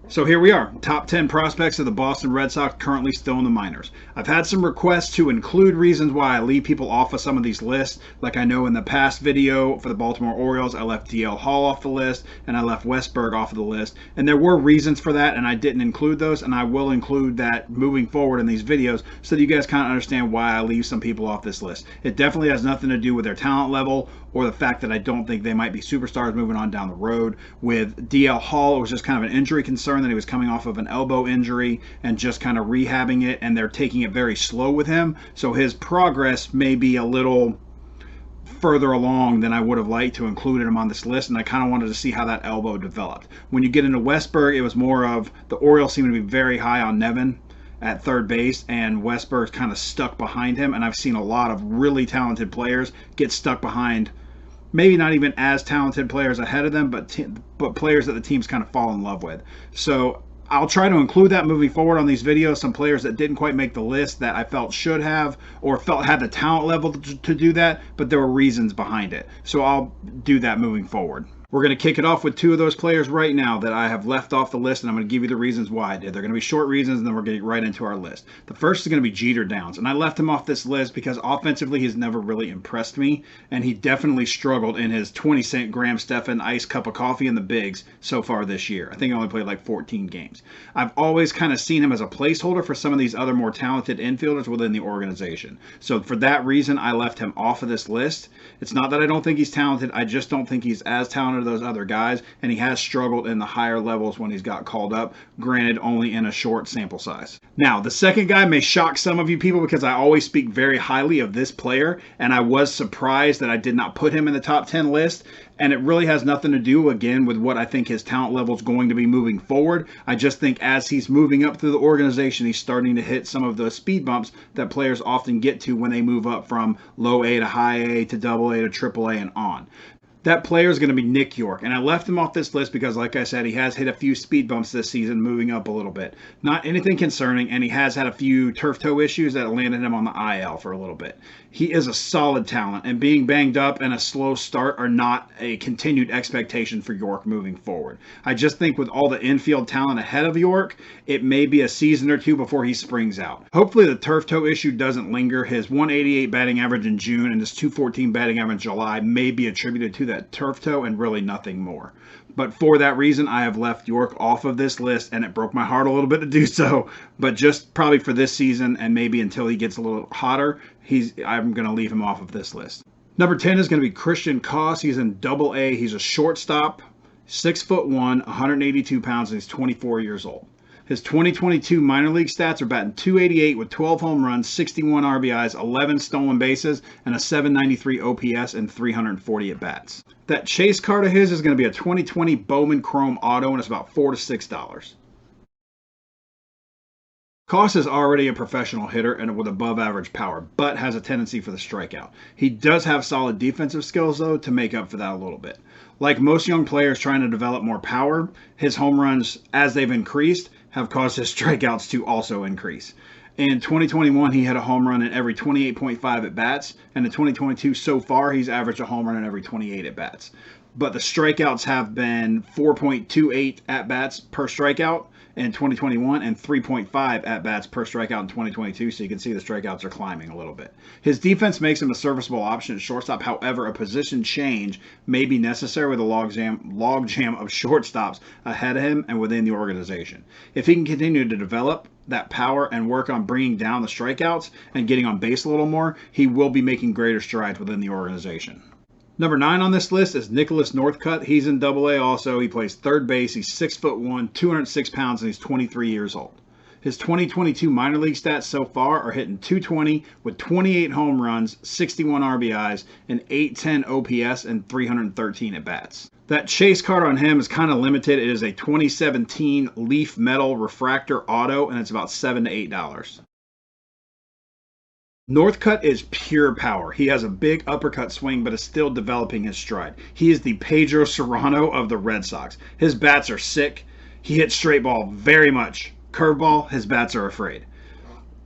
So here we are, top 10 prospects of the Boston Red Sox currently still in the minors. I've had some requests to include reasons why I leave people off of some of these lists. Like I know in the past video for the Baltimore Orioles, I left DL Hall off the list and I left Westberg off of the list. And there were reasons for that and I didn't include those, and I will include that moving forward in these videos so that you guys kind of understand why I leave some people off this list. It definitely has nothing to do with their talent level or the fact that I don't think they might be superstars moving on down the road. With DL Hall, it was just kind of an injury concern that he was coming off of an elbow injury and just kind of rehabbing it, and they're taking it very slow with him. So his progress may be a little further along than I would have liked to include him on this list, and I kind of wanted to see how that elbow developed. When you get into Westberg, it was more of the Orioles seem to be very high on Nevin at third base, and Westberg's kind of stuck behind him, and I've seen a lot of really talented players get stuck behind maybe not even as talented players ahead of them, but players that the teams kind of fall in love with. So I'll try to include that moving forward on these videos, some players that didn't quite make the list that I felt should have or felt had the talent level to do that, but there were reasons behind it. So I'll do that moving forward. We're going to kick it off with two of those players right now that I have left off the list, and I'm going to give you the reasons why I did. They're going to be short reasons, and then we're getting right into our list. The first is going to be Jeter Downs, and I left him off this list because offensively he's never really impressed me, and he definitely struggled in his 20-cent Graham Stephan iced cup of coffee in the bigs so far this year. I think he only played like 14 games. I've always kind of seen him as a placeholder for some of these other more talented infielders within the organization. So for that reason, I left him off of this list. It's not that I don't think he's talented, I just don't think he's as talented those other guys, and he has struggled in the higher levels when he's got called up, granted only in a short sample size. Now, the second guy may shock some of you people because I always speak very highly of this player, and I was surprised that I did not put him in the top 10 list, and it really has nothing to do, again, with what I think his talent level is going to be moving forward. I just think as he's moving up through the organization, he's starting to hit some of the speed bumps that players often get to when they move up from low A to high A to double A to triple A and on. That player is going to be Nick York, and I left him off this list because, like I said, he has hit a few speed bumps this season, moving up a little bit. Not anything concerning, and he has had a few turf toe issues that landed him on the IL for a little bit. He is a solid talent, and being banged up and a slow start are not a continued expectation for York moving forward. I just think with all the infield talent ahead of York, it may be a season or two before he springs out. Hopefully the turf toe issue doesn't linger. His 188 batting average in June and his 214 batting average in July may be attributed to that turf toe and really nothing more. But for that reason, I have left York off of this list, and it broke my heart a little bit to do so. But just probably for this season and maybe until he gets a little hotter, I'm going to leave him off of this list. Number 10 is going to be Triston Koss. He's in Double A. He's a shortstop, 6'1", 182 pounds, and he's 24 years old. His 2022 minor league stats are batting .288 with 12 home runs, 61 RBIs, 11 stolen bases, and a .793 OPS and 340 at-bats. That chase card of his is going to be a 2020 Bowman Chrome Auto, and it's about $4 to $6. Koss is already a professional hitter and with above average power, but has a tendency for the strikeout. He does have solid defensive skills, though, to make up for that a little bit. Like most young players trying to develop more power, his home runs, as they've increased, have caused his strikeouts to also increase. In 2021, he had a home run in every 28.5 at-bats, and in 2022 so far, he's averaged a home run in every 28 at-bats. But the strikeouts have been 4.28 at-bats per strikeout in 2021 and 3.5 at-bats per strikeout in 2022, so you can see the strikeouts are climbing a little bit. His defense makes him a serviceable option at shortstop. However, a position change may be necessary with a logjam of shortstops ahead of him and within the organization. If he can continue to develop that power and work on bringing down the strikeouts and getting on base a little more, he will be making greater strides within the organization. Number 9 on this list is Nicholas Northcutt. He's in Double A also. He plays third base. He's 6'1", 206 pounds, and he's 23 years old. His 2022 minor league stats so far are hitting .220 with 28 home runs, 61 RBIs, an .810 OPS, and 313 at-bats. That chase card on him is kind of limited. It is a 2017 Leaf Metal Refractor Auto, and it's about $7 to $8. Northcutt is pure power. He has a big uppercut swing, but is still developing his stride. He is the Pedro Serrano of the Red Sox. His bats are sick. He hits straight ball very much. Curveball, his bats are afraid.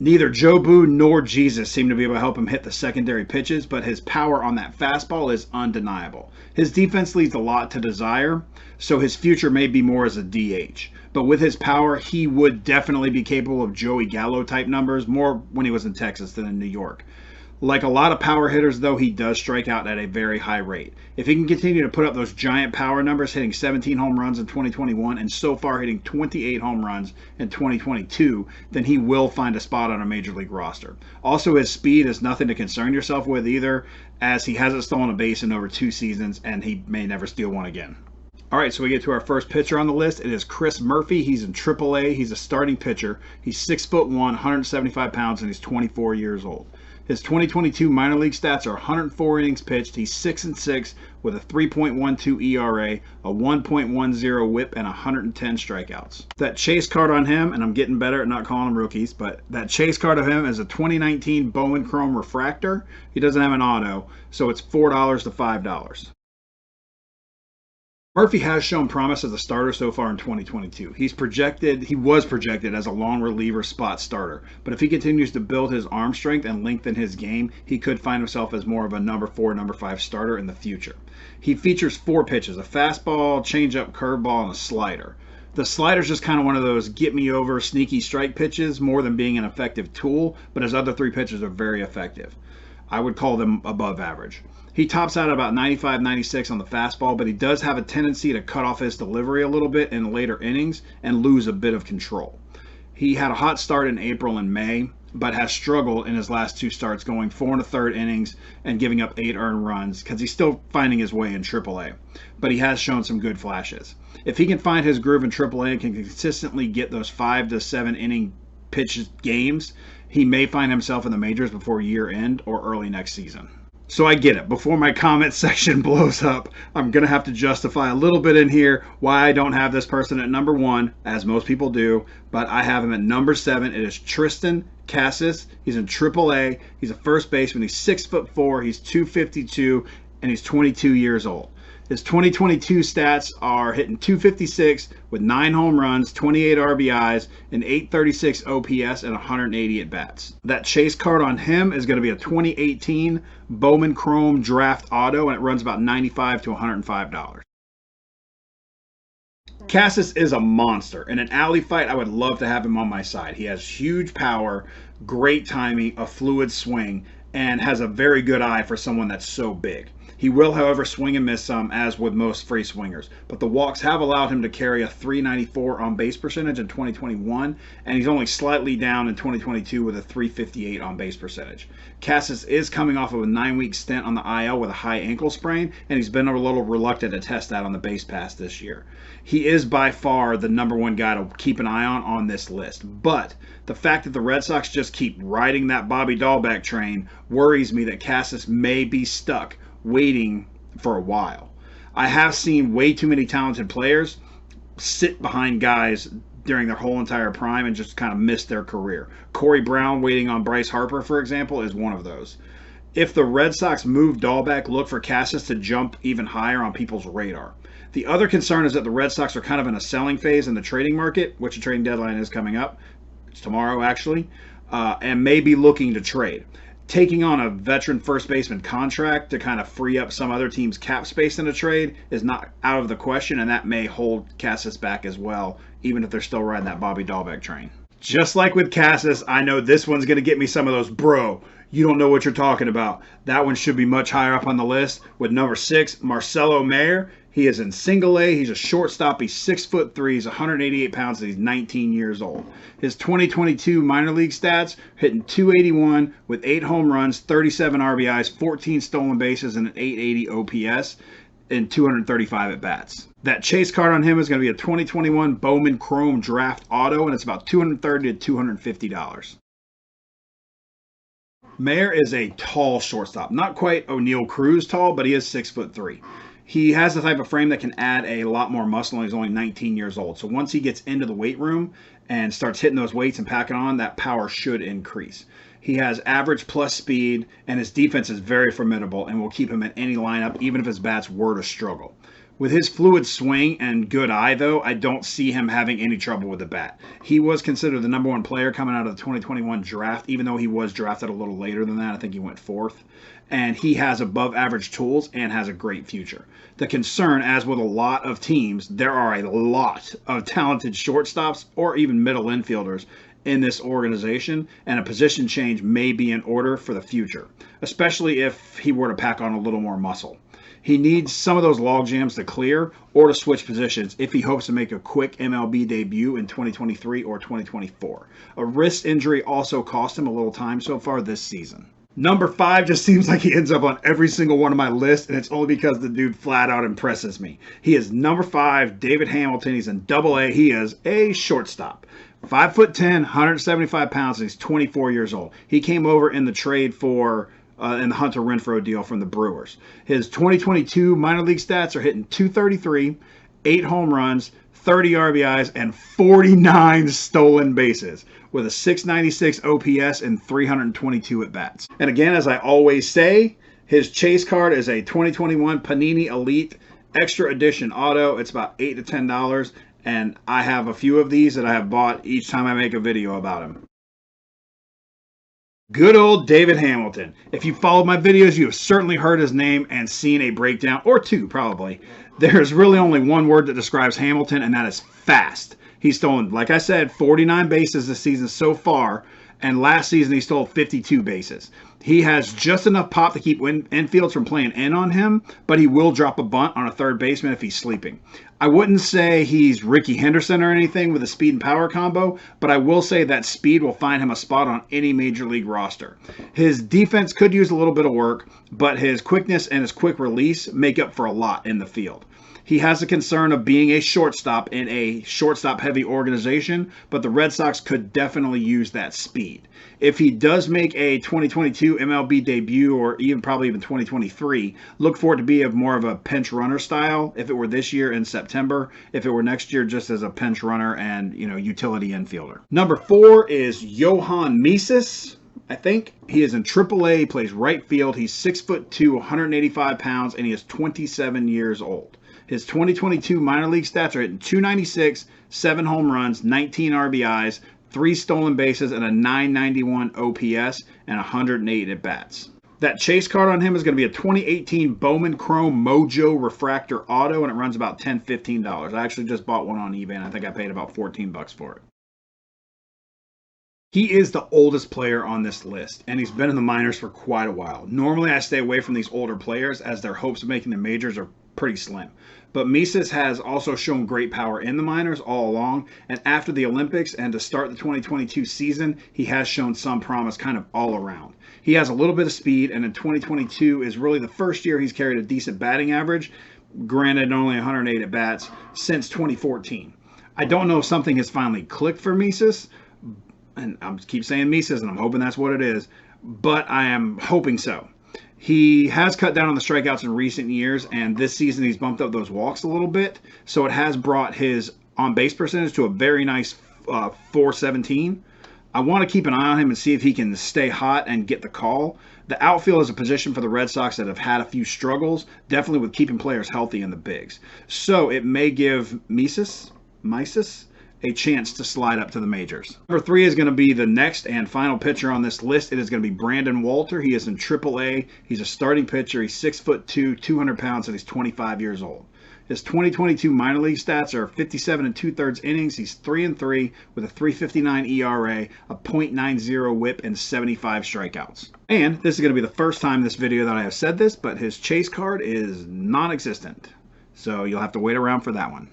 Neither Jobu nor Jesus seem to be able to help him hit the secondary pitches, but his power on that fastball is undeniable. His defense leaves a lot to desire, so his future may be more as a DH. But with his power, he would definitely be capable of Joey Gallo type numbers, more when he was in Texas than in New York. Like a lot of power hitters, though, he does strike out at a very high rate. If he can continue to put up those giant power numbers, hitting 17 home runs in 2021 and so far hitting 28 home runs in 2022, then he will find a spot on a major league roster. Also, his speed is nothing to concern yourself with either, as he hasn't stolen a base in over 2 seasons and he may never steal one again. All right, so we get to our first pitcher on the list. It is Chris Murphy. He's in AAA. He's a starting pitcher. He's 6'1", 175 pounds, and he's 24 years old. His 2022 minor league stats are 104 innings pitched. He's 6-6 with a 3.12 ERA, a 1.10 WHIP, and 110 strikeouts. That chase card on him, and I'm getting better at not calling them rookies, but that chase card of him is a 2019 Bowman Chrome Refractor. He doesn't have an auto, so it's $4 to $5. Murphy has shown promise as a starter so far in 2022. He was projected as a long reliever spot starter, but if he continues to build his arm strength and lengthen his game, he could find himself as more of a number 4, number 5 starter in the future. He features 4 pitches, a fastball, changeup, curveball, and a slider. The slider's just kind of one of those get me over sneaky strike pitches more than being an effective tool, but his other 3 pitches are very effective. I would call them above average. He tops out at about 95, 96 on the fastball, but he does have a tendency to cut off his delivery a little bit in later innings and lose a bit of control. He had a hot start in April and May, but has struggled in his last 2 starts, going 4 1/3 innings and giving up 8 earned runs because he's still finding his way in AAA. But he has shown some good flashes. If he can find his groove in AAA and can consistently get those 5 to 7 inning pitch games, he may find himself in the majors before year end or early next season. So I get it. Before my comment section blows up, I'm going to have to justify a little bit in here why I don't have this person at number 1, as most people do, but I have him at number 7. It is Triston Casas. He's in AAA. He's a first baseman. He's 6'4". He's 252, and he's 22 years old. His 2022 stats are hitting 256 with 9 home runs, 28 RBIs, an 836 OPS, and 180 at-bats. That chase card on him is going to be a 2018 Bowman Chrome Draft Auto, and it runs about $95 to $105. Casas is a monster. In an alley fight, I would love to have him on my side. He has huge power, great timing, a fluid swing, and has a very good eye for someone that's so big. He will, however, swing and miss some, as with most free swingers. But the walks have allowed him to carry a 394 on-base percentage in 2021, and he's only slightly down in 2022 with a 358 on-base percentage. Casas is coming off of a 9-week stint on the IL with a high ankle sprain, and he's been a little reluctant to test that on the base pass this year. He is by far the number 1 guy to keep an eye on this list. But the fact that the Red Sox just keep riding that Bobby Dahlbeck train worries me that Casas may be stuck waiting for a while. I have seen way too many talented players sit behind guys during their whole entire prime and just kind of miss their career. Corey Brown waiting on Bryce Harper, for example, is one of those. If the Red Sox move Dahlbeck, look for Casas to jump even higher on people's radar. The other concern is that the Red Sox are kind of in a selling phase in the trading market, which the trading deadline is coming up. It's tomorrow, actually, and may be looking to trade. Taking on a veteran first baseman contract to kind of free up some other team's cap space in a trade is not out of the question, and that may hold Casas back as well, even if they're still riding that Bobby Dahlbeck train. Just like with Casas, I know this one's going to get me some of those, bro, you don't know what you're talking about. That one should be much higher up on the list with number 6, Marcelo Mayer. He is in single A. He's a shortstop. He's 6'3". He's 188 pounds, and he's 19 years old. His 2022 minor league stats, hitting 281 with 8 home runs, 37 RBIs, 14 stolen bases, and an 880 OPS and 235 at-bats. That chase card on him is going to be a 2021 Bowman Chrome Draft Auto, and it's about $230 to $250. Mayer is a tall shortstop. Not quite O'Neal Cruz tall, but he is 6'3". He has the type of frame that can add a lot more muscle, and he's only 19 years old. So once he gets into the weight room and starts hitting those weights and packing on, that power should increase. He has average plus speed, and his defense is very formidable and will keep him in any lineup, even if his bats were to struggle. With his fluid swing and good eye, though, I don't see him having any trouble with the bat. He was considered the #1 player coming out of the 2021 draft, even though he was drafted a little later than that. I think he went 4th. And he has above average tools and has a great future. The concern, as with a lot of teams, there are a lot of talented shortstops or even middle infielders in this organization, and a position change may be in order for the future, especially if he were to pack on a little more muscle. He needs some of those log jams to clear or to switch positions if he hopes to make a quick MLB debut in 2023 or 2024. A wrist injury also cost him a little time so far this season. Number 5 just seems like he ends up on every single one of my lists, and it's only because the dude flat out impresses me. He is number 5, David Hamilton. He's in Double-A. He is a shortstop. 5'10", 175 pounds, and he's 24 years old. He came over in the trade for in the Hunter Renfroe deal from the Brewers. His 2022 minor league stats are hitting .233, 8 home runs, 30 RBIs, and 49 stolen bases with a .696 OPS and 322 at-bats. And again, as I always say, his chase card is a 2021 Panini Elite Extra Edition Auto. It's about $8 to $10, and I have a few of these that I have bought each time I make a video about him. Good old David Hamilton. If you followed my videos, you have certainly heard his name and seen a breakdown, or two probably. There's really only one word that describes Hamilton, and that is fast. He's stolen, like I said, 49 bases this season so far, and last season he stole 52 bases. He has just enough pop to keep infields from playing in on him, but he will drop a bunt on a third baseman if he's sleeping. I wouldn't say he's Ricky Henderson or anything with a speed and power combo, but I will say that speed will find him a spot on any major league roster. His defense could use a little bit of work, but his quickness and his quick release make up for a lot in the field. He has the concern of being a shortstop in a shortstop-heavy organization, but the Red Sox could definitely use that speed. If he does make a 2022 MLB debut, or probably even 2023, look for it to be of more of a pinch runner style. If it were this year in September, if it were next year just as a pinch runner and, utility infielder. Number 4 is Johan Mieses. I think he is in Triple-A. He plays right field. He's 6'2", 185 pounds, and he is 27 years old. His 2022 minor league stats are hitting .296, 7 home runs, 19 RBIs, 3 stolen bases, and a .991 OPS, and 108 at-bats. That chase card on him is going to be a 2018 Bowman Chrome Mojo Refractor Auto, and it runs about $10, $15. I actually just bought one on eBay, and I think I paid about $14 for it. He is the oldest player on this list, and he's been in the minors for quite a while. Normally, I stay away from these older players as their hopes of making the majors are pretty slim. But Mieses has also shown great power in the minors all along, and after the Olympics and to start the 2022 season, he has shown some promise kind of all around. He has a little bit of speed, and in 2022 is really the first year he's carried a decent batting average, granted only 108 at-bats, since 2014. I don't know if something has finally clicked for Mieses, and I keep saying Mieses, and I'm hoping that's what it is, but I am hoping so. He has cut down on the strikeouts in recent years, and this season he's bumped up those walks a little bit, so it has brought his on-base percentage to a very nice .417. I want to keep an eye on him and see if he can stay hot and get the call. The outfield is a position for the Red Sox that have had a few struggles, definitely with keeping players healthy in the bigs. So it may give Mieses a chance to slide up to the majors. Number 3 is going to be the next and final pitcher on this list. It is going to be Brandon Walter. He is in Triple-A. He's a starting pitcher. He's 6'2", 200 pounds, and he's 25 years old. His 2022 minor league stats are 57 2/3 innings. He's 3-3 with a 3.59 ERA, a .90 WHIP, and 75 strikeouts. And this is going to be the first time in this video that I have said this, but his chase card is non-existent. So you'll have to wait around for that one.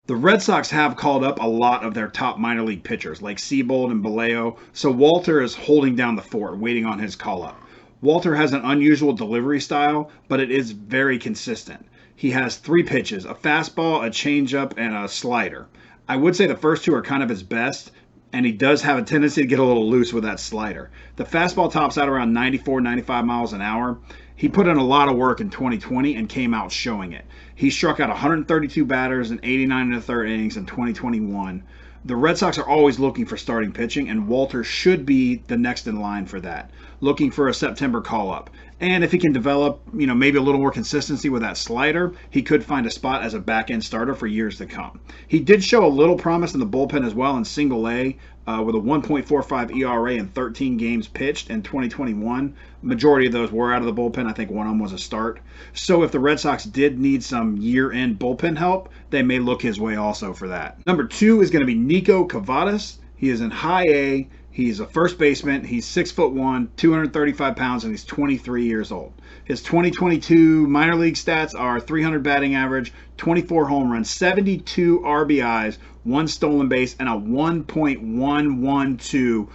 The Red Sox have called up a lot of their top minor league pitchers, like Seabold and Baleo, so Walter is holding down the fort, waiting on his call-up. Walter has an unusual delivery style, but it is very consistent. He has 3 pitches, a fastball, a changeup, and a slider. I would say the first 2 are kind of his best, and he does have a tendency to get a little loose with that slider. The fastball tops out around 94, 95 miles an hour. He put in a lot of work in 2020 and came out showing it. He struck out 132 batters in 89 and a third innings in 2021. The Red Sox are always looking for starting pitching, and Walter should be the next in line for that, looking for a September call-up. And if he can develop, maybe a little more consistency with that slider, he could find a spot as a back-end starter for years to come. He did show a little promise in the bullpen as well in single A, with a 1.45 ERA in 13 games pitched in 2021. Majority of those were out of the bullpen. I think one of them was a start. So if the Red Sox did need some year-end bullpen help, they may look his way also for that. Number 2 is going to be Niko Kavadas. He is in high A. He's a first baseman. He's 6'1", 235 pounds, and he's 23 years old. His 2022 minor league stats are 300 batting average, 24 home runs, 72 RBIs, 1 stolen base, and a 1.112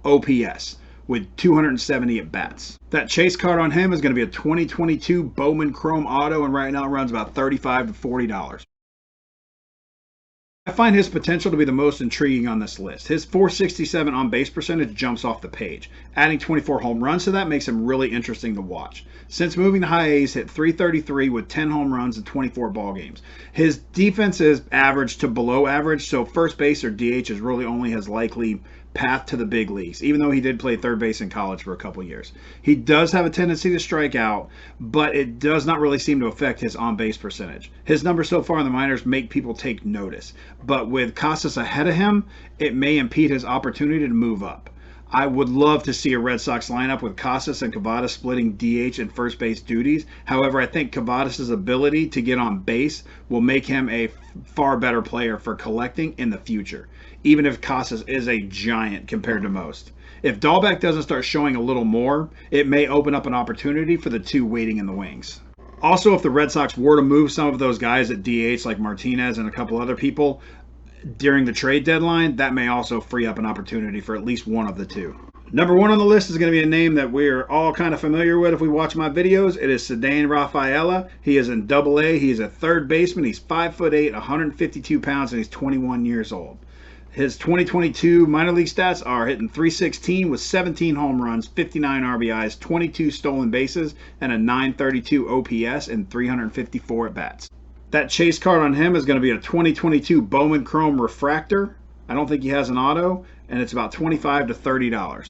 OPS with 270 at bats. That chase card on him is going to be a 2022 Bowman Chrome Auto, and right now it runs about $35 to $40. I find his potential to be the most intriguing on this list. His .467 on-base percentage jumps off the page. Adding 24 home runs to that makes him really interesting to watch. Since moving to high A, he's hit .333 with 10 home runs in 24 ball games. His defense is average to below average, so first base or DH is really only his likely path to the big leagues, even though he did play third base in college for a couple years. He does have a tendency to strike out, but it does not really seem to affect his on-base percentage. His numbers so far in the minors make people take notice, but with Casas ahead of him, it may impede his opportunity to move up. I would love to see a Red Sox lineup with Casas and Kavadas splitting DH and first base duties. However, I think Kavadas' ability to get on base will make him a far better player for collecting in the future, even if Casas is a giant compared to most. If Dahlbeck doesn't start showing a little more, it may open up an opportunity for the two waiting in the wings. Also, if the Red Sox were to move some of those guys at DH like Martinez and a couple other people during the trade deadline, that may also free up an opportunity for at least one of the two. Number 1 on the list is going to be a name that we're all kind of familiar with if we watch my videos. It is Ceddanne Rafaela. He is in Double A. He is a third baseman. He's 5'8", 152 pounds, and he's 21 years old. His 2022 minor league stats are hitting .316 with 17 home runs, 59 RBIs, 22 stolen bases, and a .932 OPS and 354 at-bats. That chase card on him is going to be a 2022 Bowman Chrome Refractor. I don't think he has an auto, and it's about $25 to $30.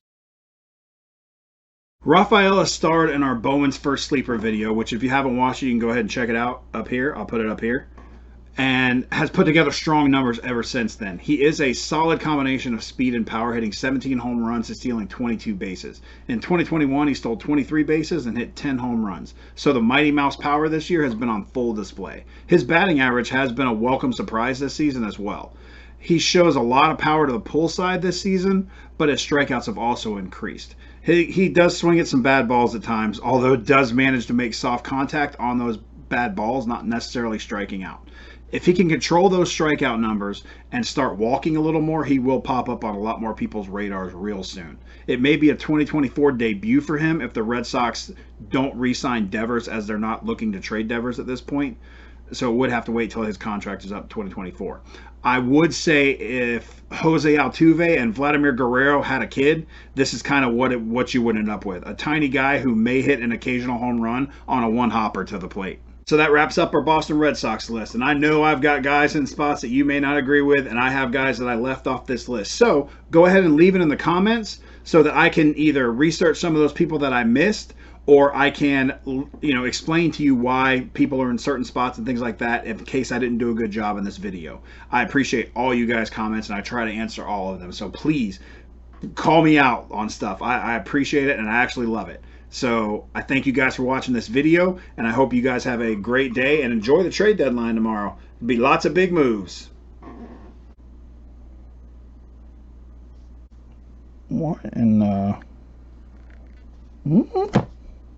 Rafaela starred in our Bowman's First Sleeper video, which if you haven't watched it, you can go ahead and check it out up here. I'll put it up here. And has put together strong numbers ever since then. He is a solid combination of speed and power, hitting 17 home runs and stealing 22 bases. In 2021, he stole 23 bases and hit 10 home runs. So the Mighty Mouse power this year has been on full display. His batting average has been a welcome surprise this season as well. He shows a lot of power to the pull side this season, but his strikeouts have also increased. He does swing at some bad balls at times, although does manage to make soft contact on those bad balls, not necessarily striking out. If he can control those strikeout numbers and start walking a little more, he will pop up on a lot more people's radars real soon. It may be a 2024 debut for him if the Red Sox don't re-sign Devers, as they're not looking to trade Devers at this point. So it would have to wait till his contract is up 2024. I would say if Jose Altuve and Vladimir Guerrero had a kid, this is kind of what you would end up with. A tiny guy who may hit an occasional home run on a one-hopper to the plate. So that wraps up our Boston Red Sox list. And I know I've got guys in spots that you may not agree with, and I have guys that I left off this list. So go ahead and leave it in the comments so that I can either research some of those people that I missed, or I can, explain to you why people are in certain spots and things like that in case I didn't do a good job in this video. I appreciate all you guys' comments, and I try to answer all of them. So please call me out on stuff. I appreciate it, and I actually love it. So I thank you guys for watching this video, and I hope you guys have a great day and enjoy the trade deadline tomorrow. There'll be lots of big moves. What in